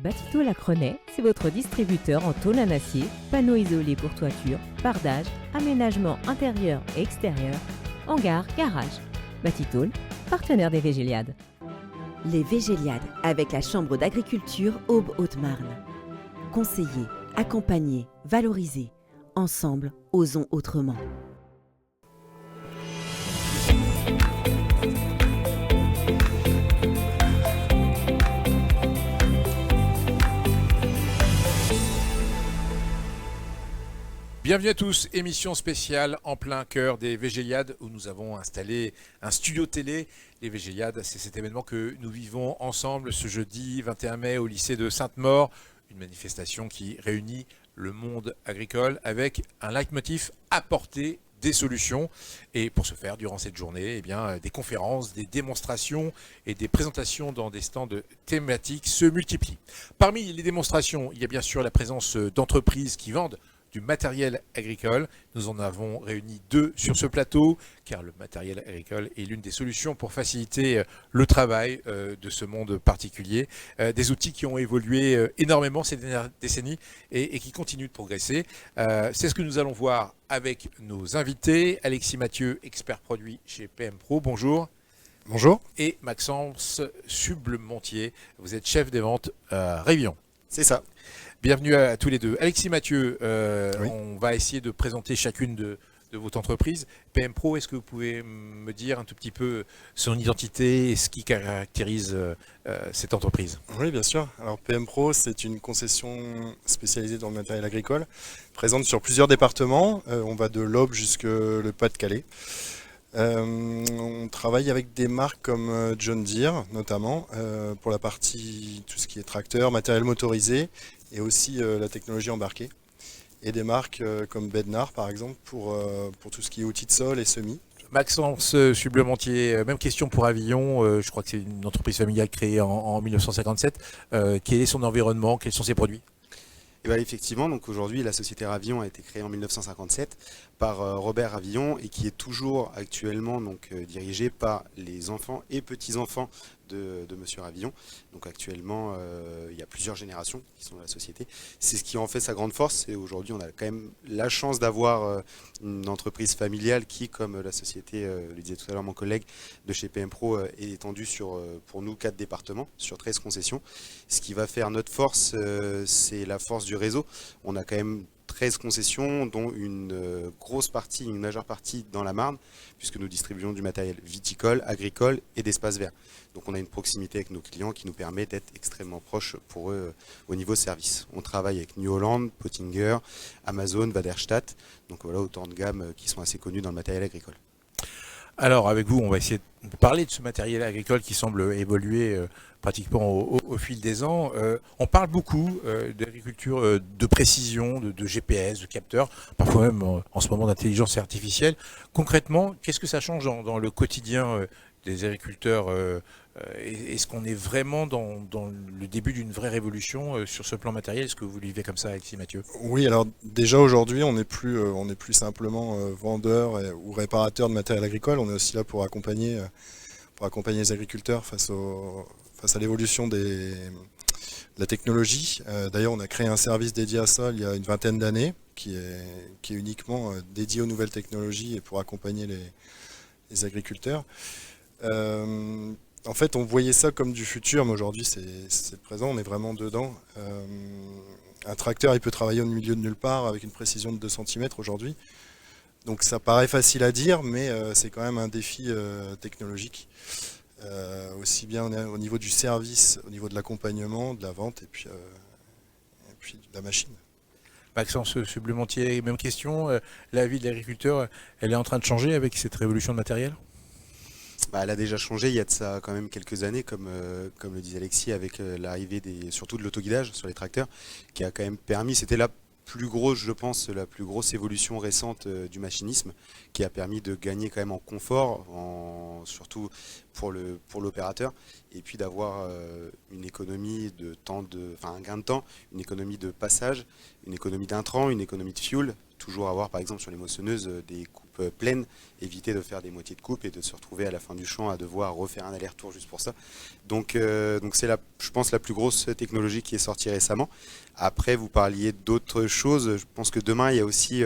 Batito Lacrenay, c'est votre distributeur en tôle en acier, panneaux isolés pour toiture, bardage, aménagement intérieur et extérieur, hangar, garage. Batitol, partenaire des Végéliades. Les Végéliades avec la Chambre d'agriculture Aube-Haute-Marne. Conseiller, accompagner, valoriser. Ensemble, osons autrement. Bienvenue à tous, émission spéciale en plein cœur des Végéliades où nous avons installé un studio télé. Les Végéliades, c'est cet événement que nous vivons ensemble ce jeudi 21 mai au lycée de Sainte-Maure. Une manifestation qui réunit le monde agricole avec un leitmotiv: apporter des solutions. Et pour ce faire, durant cette journée, des conférences, des démonstrations et des présentations dans des stands thématiques se multiplient. Parmi les démonstrations, il y a bien sûr la présence d'entreprises qui vendent du matériel agricole. Nous en avons réuni deux sur ce plateau, car le matériel agricole est l'une des solutions pour faciliter le travail de ce monde particulier. Des outils qui ont évolué énormément ces dernières décennies et qui continuent de progresser. C'est ce que nous allons voir avec nos invités. Alexis Mathieu, expert produit chez PM Pro, bonjour. Bonjour. Et Maxence Sublemontier, vous êtes chef des ventes à Révion. C'est ça. Bienvenue à tous les deux. Alexis Mathieu, Oui. On va essayer de présenter chacune de votre entreprise. PM Pro, est-ce que vous pouvez me dire un tout petit peu son identité et ce qui caractérise cette entreprise? Oui, bien sûr. Alors PM Pro, c'est une concession spécialisée dans le matériel agricole, présente sur plusieurs départements. On va de l'Aube jusque le Pas-de-Calais. On travaille avec des marques comme John Deere, notamment, pour la partie, tout ce qui est tracteur, matériel motorisé, et aussi la technologie embarquée. Et des marques comme Bednar, par exemple, pour tout ce qui est outils de sol et semis. Maxence Sublemontier, même question pour Avillon. Je crois que c'est une entreprise familiale créée en 1957. Quel est son environnement? Quels sont ses produits? Et bien effectivement, donc aujourd'hui la société Ravillon a été créée en 1957 par Robert Ravillon et qui est toujours actuellement dirigée par les enfants et petits-enfants de Monsieur Ravillon. Donc actuellement, il y a plusieurs générations qui sont dans la société. C'est ce qui en fait sa grande force. Et aujourd'hui, on a quand même la chance d'avoir une entreprise familiale qui, comme la société, le disait tout à l'heure mon collègue de chez PM Pro, est étendue sur, pour nous, 4 départements, sur 13 concessions. Ce qui va faire notre force, c'est la force du réseau. On a quand même 13 concessions, dont une grosse partie, une majeure partie dans la Marne, puisque nous distribuons du matériel viticole, agricole et d'espaces verts. Donc on a une proximité avec nos clients qui nous permet d'être extrêmement proches pour eux au niveau service. On travaille avec New Holland, Pottinger, Amazon, Waderstadt, donc voilà autant de gammes qui sont assez connues dans le matériel agricole. Alors avec vous, on va essayer de parler de ce matériel agricole qui semble évoluer pratiquement au fil des ans. On parle beaucoup d'agriculture de précision, de GPS, de capteurs, parfois même en ce moment d'intelligence artificielle. Concrètement, qu'est-ce que ça change dans le quotidien des agriculteurs? Est-ce qu'on est vraiment dans le début d'une vraie révolution sur ce plan matériel? Est-ce que vous le vivez comme ça, Alexis Mathieu? Oui, alors déjà aujourd'hui, on n'est plus simplement vendeur ou réparateur de matériel agricole. On est aussi là pour accompagner les agriculteurs face à l'évolution de la technologie. D'ailleurs, on a créé un service dédié à ça il y a une vingtaine d'années, qui est uniquement dédié aux nouvelles technologies et pour accompagner les agriculteurs. En fait, on voyait ça comme du futur, mais aujourd'hui, c'est le présent, on est vraiment dedans. Un tracteur, il peut travailler au milieu de nulle part avec une précision de 2 cm aujourd'hui. Donc ça paraît facile à dire, mais c'est quand même un défi technologique. Aussi bien au niveau du service, au niveau de l'accompagnement, de la vente, et puis de la machine. Maxence Sublemontier, même question. La vie de l'agriculteur, elle est en train de changer avec cette révolution de matériel? Elle a déjà changé il y a de ça quand même quelques années, comme le disait Alexis, avec l'arrivée surtout de l'autoguidage sur les tracteurs, qui a quand même permis, c'était la plus grosse, je pense, la plus grosse évolution récente du machinisme, qui a permis de gagner quand même en confort, surtout pour l'opérateur, et puis d'avoir une économie de temps, un gain de temps, une économie de passage, une économie d'intrants, une économie de fuel, toujours avoir, par exemple sur les moissonneuses, des coupes pleines, éviter de faire des moitiés de coupe et de se retrouver à la fin du champ à devoir refaire un aller-retour juste pour ça. Donc c'est je pense la plus grosse technologie qui est sortie récemment. Après, vous parliez d'autres choses. Je pense que demain, il y a aussi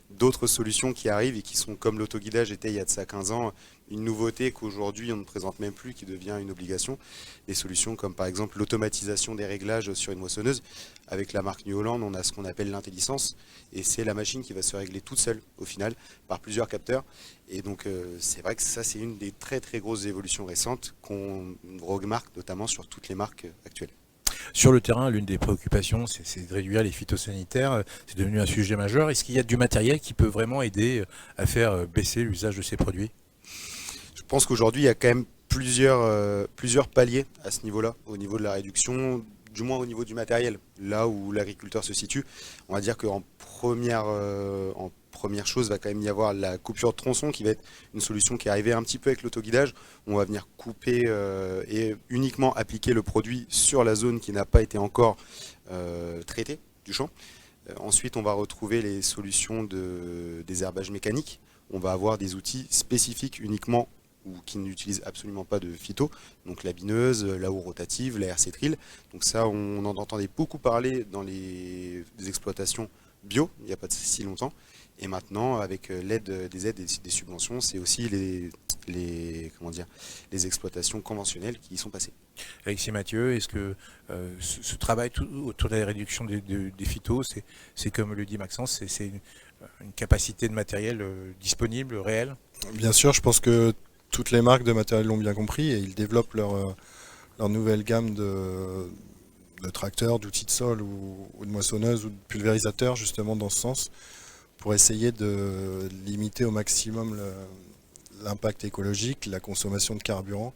d'autres solutions qui arrivent et qui sont comme l'autoguidage était il y a de ça 15 ans, une nouveauté qu'aujourd'hui on ne présente même plus, qui devient une obligation. Des solutions comme par exemple l'automatisation des réglages sur une moissonneuse. Avec la marque New Holland, on a ce qu'on appelle l'intelligence et c'est la machine qui va se régler toute seule au final par plusieurs capteurs. Et donc c'est vrai que ça c'est une des très très grosses évolutions récentes qu'on remarque notamment sur toutes les marques actuelles. Sur le terrain, l'une des préoccupations, c'est de réduire les phytosanitaires. C'est devenu un sujet majeur. Est-ce qu'il y a du matériel qui peut vraiment aider à faire baisser l'usage de ces produits ? Je pense qu'aujourd'hui, il y a quand même plusieurs paliers à ce niveau-là, au niveau de la réduction, du moins au niveau du matériel. Là où l'agriculteur se situe, on va dire qu'en première chose, va quand même y avoir la coupure de tronçon qui va être une solution qui est arrivée un petit peu avec l'autoguidage. On va venir couper et uniquement appliquer le produit sur la zone qui n'a pas été encore traitée du champ. Ensuite, on va retrouver les solutions de désherbage mécanique. On va avoir des outils spécifiques uniquement ou qui n'utilisent absolument pas de phyto, donc la bineuse, la houe rotative, la RC-Trill. Donc ça, on en entendait beaucoup parler dans les exploitations bio, il n'y a pas si longtemps. Et maintenant, avec l'aide des aides et des subventions, c'est aussi les exploitations conventionnelles qui y sont passées. Alexis Mathieu, est-ce que ce travail autour de la réduction des phytos, c'est comme le dit Maxence, c'est une capacité de matériel disponible, réelle ? Bien sûr, je pense que toutes les marques de matériel l'ont bien compris et ils développent leur nouvelle gamme de tracteurs, d'outils de sol ou de moissonneuses ou de pulvérisateurs justement dans ce sens pour essayer de limiter au maximum l'impact écologique, la consommation de carburant,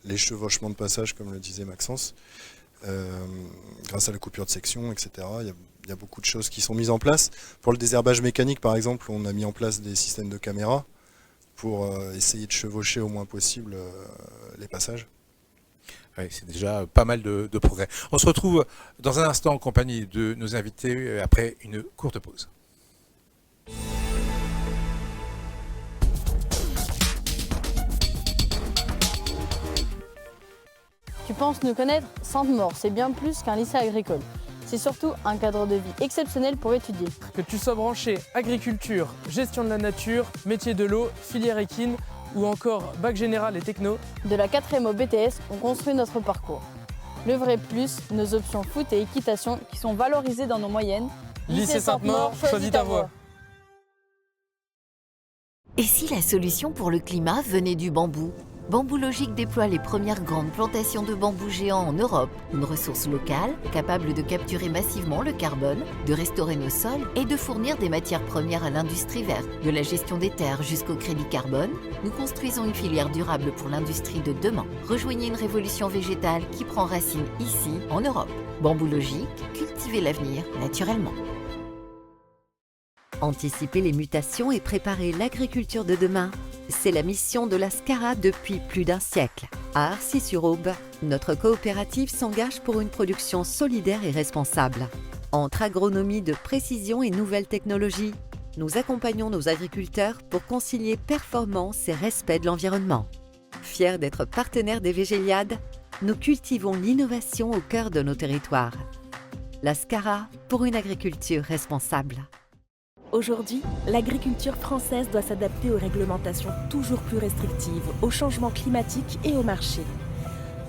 les chevauchements de passage comme le disait Maxence, grâce à la coupure de section, etc. Il y a beaucoup de choses qui sont mises en place. Pour le désherbage mécanique par exemple, on a mis en place des systèmes de caméras pour essayer de chevaucher au moins possible les passages. Ouais, c'est déjà pas mal de progrès. On se retrouve dans un instant en compagnie de nos invités après une courte pause. Tu penses nous connaître? Sainte-Maure, c'est bien plus qu'un lycée agricole. C'est surtout un cadre de vie exceptionnel pour étudier. Que tu sois branché agriculture, gestion de la nature, métier de l'eau, filière équine ou encore bac général et techno. De la 4e au BTS, on construit notre parcours. Le vrai plus, nos options foot et équitation qui sont valorisées dans nos moyennes. Lycée Sainte-Maure, choisis ta voie. Et si la solution pour le climat venait du bambou ? Bambou Logique déploie les premières grandes plantations de bambou géants en Europe, une ressource locale capable de capturer massivement le carbone, de restaurer nos sols et de fournir des matières premières à l'industrie verte. De la gestion des terres jusqu'au crédit carbone, nous construisons une filière durable pour l'industrie de demain. Rejoignez une révolution végétale qui prend racine ici, en Europe. Bambou Logique, cultivez l'avenir naturellement. Anticiper les mutations et préparer l'agriculture de demain, c'est la mission de la SCARA depuis plus d'un siècle. À Arcis-sur-Aube, notre coopérative s'engage pour une production solidaire et responsable. Entre agronomie de précision et nouvelles technologies, nous accompagnons nos agriculteurs pour concilier performance et respect de l'environnement. Fiers d'être partenaires des Végéliades, nous cultivons l'innovation au cœur de nos territoires. La SCARA pour une agriculture responsable. Aujourd'hui, l'agriculture française doit s'adapter aux réglementations toujours plus restrictives, aux changements climatiques et au marché.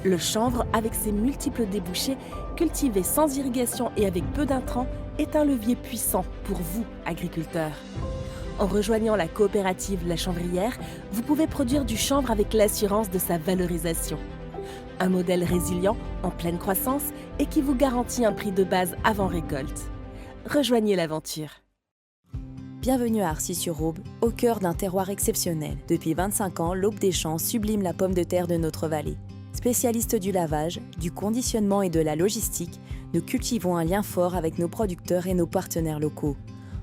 Le chanvre, avec ses multiples débouchés, cultivé sans irrigation et avec peu d'intrants, est un levier puissant pour vous, agriculteurs. En rejoignant la coopérative La Chanvrière, vous pouvez produire du chanvre avec l'assurance de sa valorisation. Un modèle résilient, en pleine croissance et qui vous garantit un prix de base avant récolte. Rejoignez l'aventure. Bienvenue à Arcis-sur-Aube, au cœur d'un terroir exceptionnel. Depuis 25 ans, l'Aube des Champs sublime la pomme de terre de notre vallée. Spécialistes du lavage, du conditionnement et de la logistique, nous cultivons un lien fort avec nos producteurs et nos partenaires locaux.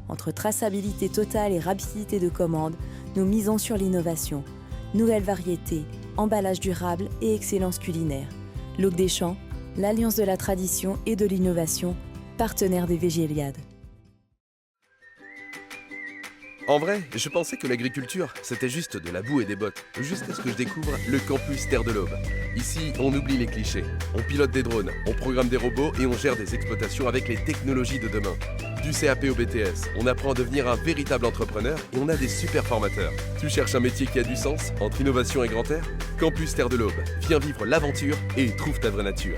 Entre traçabilité totale et rapidité de commande, nous misons sur l'innovation. Nouvelles variétés, emballage durable et excellence culinaire. L'Aube des Champs, l'alliance de la tradition et de l'innovation, partenaire des Végéliades. En vrai, je pensais que l'agriculture, c'était juste de la boue et des bottes, jusqu'à ce que je découvre le campus Terre de l'Aube. Ici, on oublie les clichés. On pilote des drones, on programme des robots et on gère des exploitations avec les technologies de demain. Du CAP au BTS, on apprend à devenir un véritable entrepreneur et on a des super formateurs. Tu cherches un métier qui a du sens, entre innovation et grand air ? Campus Terre de l'Aube, viens vivre l'aventure et trouve ta vraie nature.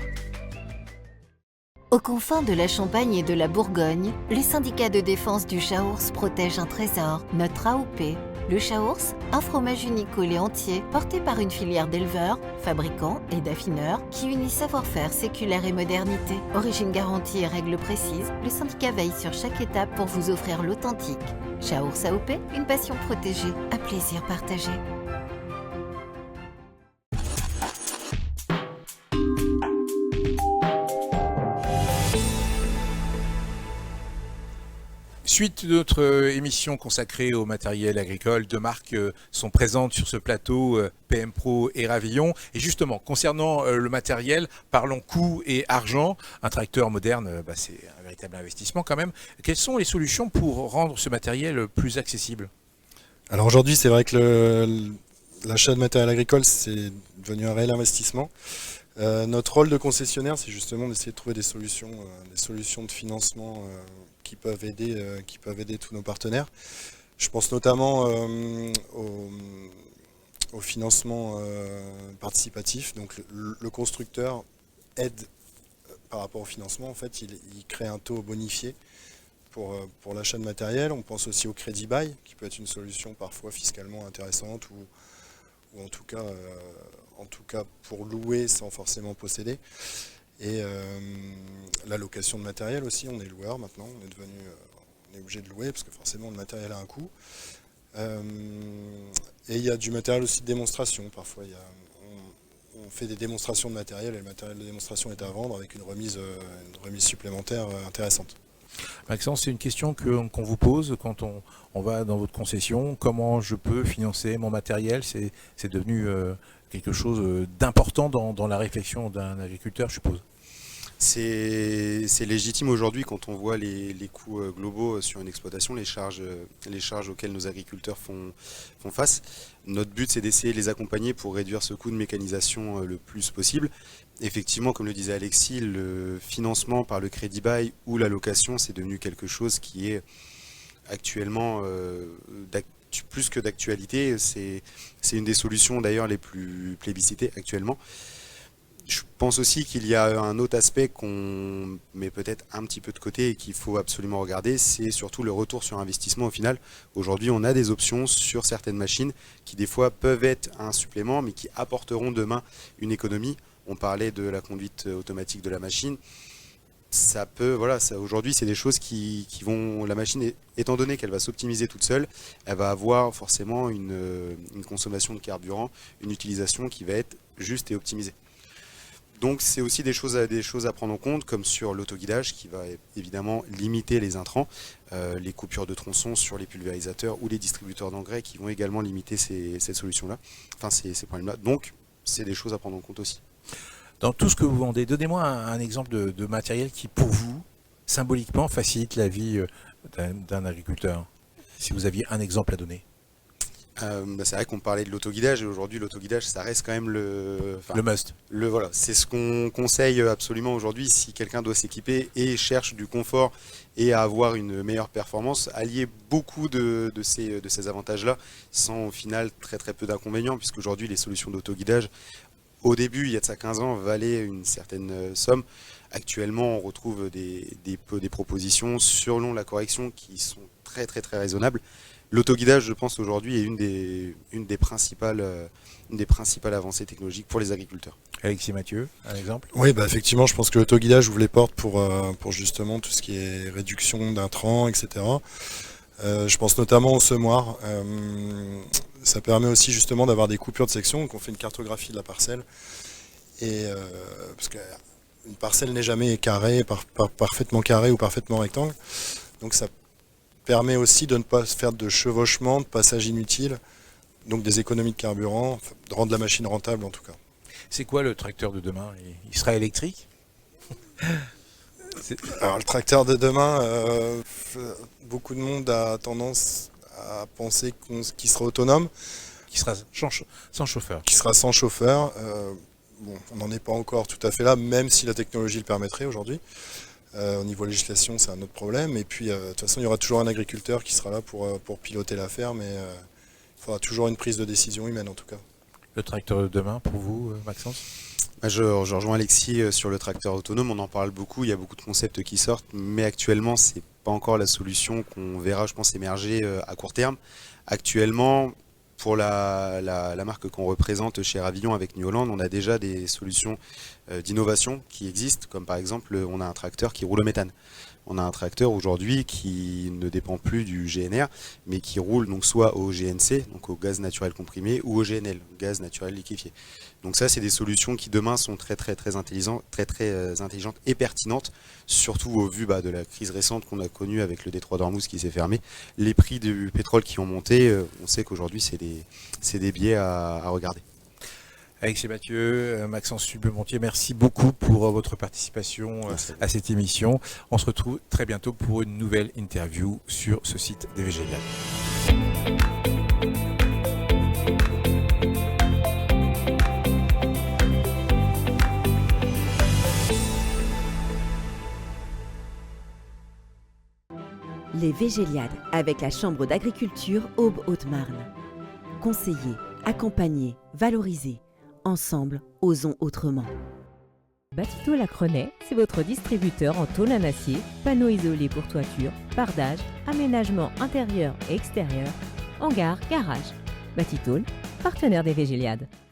Aux confins de la Champagne et de la Bourgogne, les syndicats de défense du Chaours protègent un trésor, notre AOP. Le Chaours, un fromage unique au lait entier, porté par une filière d'éleveurs, fabricants et d'affineurs qui unit savoir-faire séculaire et modernité. Origine garantie et règles précises, le syndicat veille sur chaque étape pour vous offrir l'authentique. Chaours AOP, une passion protégée, un plaisir partagé. Suite de notre émission consacrée au matériel agricole, deux marques sont présentes sur ce plateau, PM Pro et Ravillon. Et justement, concernant le matériel, parlons coût et argent. Un tracteur moderne, c'est un véritable investissement quand même. Quelles sont les solutions pour rendre ce matériel plus accessible ? Alors aujourd'hui, c'est vrai que l'achat de matériel agricole, c'est devenu un réel investissement. Notre rôle de concessionnaire, c'est justement d'essayer de trouver des solutions de financement qui peuvent aider tous nos partenaires. Je pense notamment au financement participatif. Donc le constructeur aide par rapport au financement. En fait, il crée un taux bonifié pour l'achat de matériel. On pense aussi au crédit bail, qui peut être une solution parfois fiscalement intéressante ou en tout cas pour louer sans forcément posséder. Et la location de matériel aussi, on est loueur maintenant, on est obligé de louer parce que forcément le matériel a un coût. Et il y a du matériel aussi de démonstration, parfois on fait des démonstrations de matériel et le matériel de démonstration est à vendre avec une remise supplémentaire intéressante. Maxence, c'est une question qu'on vous pose quand on va dans votre concession. Comment je peux financer mon matériel ? C'est devenu quelque chose d'important dans la réflexion d'un agriculteur, je suppose. C'est légitime aujourd'hui quand on voit les coûts globaux sur une exploitation, les charges auxquelles nos agriculteurs font face. Notre but, c'est d'essayer de les accompagner pour réduire ce coût de mécanisation le plus possible. Effectivement, comme le disait Alexis, le financement par le crédit bail ou la location, c'est devenu quelque chose qui est actuellement plus que d'actualité. C'est une des solutions d'ailleurs les plus plébiscitées actuellement. Je pense aussi qu'il y a un autre aspect qu'on met peut-être un petit peu de côté et qu'il faut absolument regarder, c'est surtout le retour sur investissement au final. Aujourd'hui, on a des options sur certaines machines qui des fois peuvent être un supplément mais qui apporteront demain une économie. On parlait de la conduite automatique de la machine. Aujourd'hui, c'est des choses qui vont... La machine, étant donné qu'elle va s'optimiser toute seule, elle va avoir forcément une consommation de carburant, une utilisation qui va être juste et optimisée. Donc c'est aussi des choses à prendre en compte, comme sur l'autoguidage qui va évidemment limiter les intrants, les coupures de tronçons sur les pulvérisateurs ou les distributeurs d'engrais qui vont également limiter ces solutions-là, ces problèmes-là. Donc c'est des choses à prendre en compte aussi. Dans tout ce que vous vendez, donnez-moi un exemple de matériel qui, pour vous, symboliquement, facilite la vie d'un agriculteur. Si vous aviez un exemple à donner. C'est vrai qu'on parlait de l'autoguidage et aujourd'hui l'autoguidage ça reste quand même le must. C'est ce qu'on conseille absolument aujourd'hui si quelqu'un doit s'équiper et cherche du confort et à avoir une meilleure performance, allier beaucoup de ces avantages-là sans au final très très peu d'inconvénients puisque aujourd'hui les solutions d'autoguidage au début il y a de ça 15 ans valaient une certaine somme. Actuellement on retrouve des propositions selon la correction qui sont très très très raisonnables. L'autoguidage, je pense, aujourd'hui est une des principales avancées technologiques pour les agriculteurs. Alexis Mathieu, un exemple ? Oui, effectivement, je pense que l'autoguidage ouvre les portes pour justement tout ce qui est réduction d'intrants, etc. Je pense notamment au semoir. Ça permet aussi justement d'avoir des coupures de section, donc on fait une cartographie de la parcelle. Et parce qu'une parcelle n'est jamais carrée, parfaitement carrée ou parfaitement rectangle. Donc ça permet aussi de ne pas faire de chevauchement, de passage inutile, donc des économies de carburant, de rendre la machine rentable en tout cas. C'est quoi le tracteur de demain ? Il sera électrique ? Alors le tracteur de demain, beaucoup de monde a tendance penser qu'il sera autonome. Qui sera sans chauffeur. Qui sera sans chauffeur. On n'en est pas encore tout à fait là, même si la technologie le permettrait aujourd'hui. Au niveau législation, c'est un autre problème. Et puis, de toute façon, il y aura toujours un agriculteur qui sera là pour piloter la ferme. Et il faudra toujours une prise de décision humaine, en tout cas. Le tracteur de demain, pour vous, Maxence ? Je rejoins Alexis sur le tracteur autonome. On en parle beaucoup. Il y a beaucoup de concepts qui sortent. Mais actuellement, c'est pas encore la solution qu'on verra, je pense, émerger à court terme. Actuellement, pour la marque qu'on représente chez Ravillon avec New Holland, on a déjà des solutions d'innovation qui existent, comme par exemple, on a un tracteur qui roule au méthane. On a un tracteur aujourd'hui qui ne dépend plus du GNR, mais qui roule donc soit au GNC, donc au gaz naturel comprimé, ou au GNL, gaz naturel liquéfié. Donc ça, c'est des solutions qui demain sont très intelligentes et pertinentes, surtout au vu de la crise récente qu'on a connue avec le détroit d'Ormuz qui s'est fermé. Les prix du pétrole qui ont monté, on sait qu'aujourd'hui, c'est des biais à regarder. Alexis Mathieu, Maxence Sublemontier, merci beaucoup pour votre participation à cette émission. On se retrouve très bientôt pour une nouvelle interview sur ce site des Végéliades. Les Végéliades avec la Chambre d'agriculture Aube-Haute-Marne. Conseiller, accompagner, valoriser. Ensemble, osons autrement. Batito Lacrenay, c'est votre distributeur en tôle en acier, panneaux isolés pour toiture, bardage, aménagement intérieur et extérieur, hangar, garage. Batitôle, partenaire des Végéliades.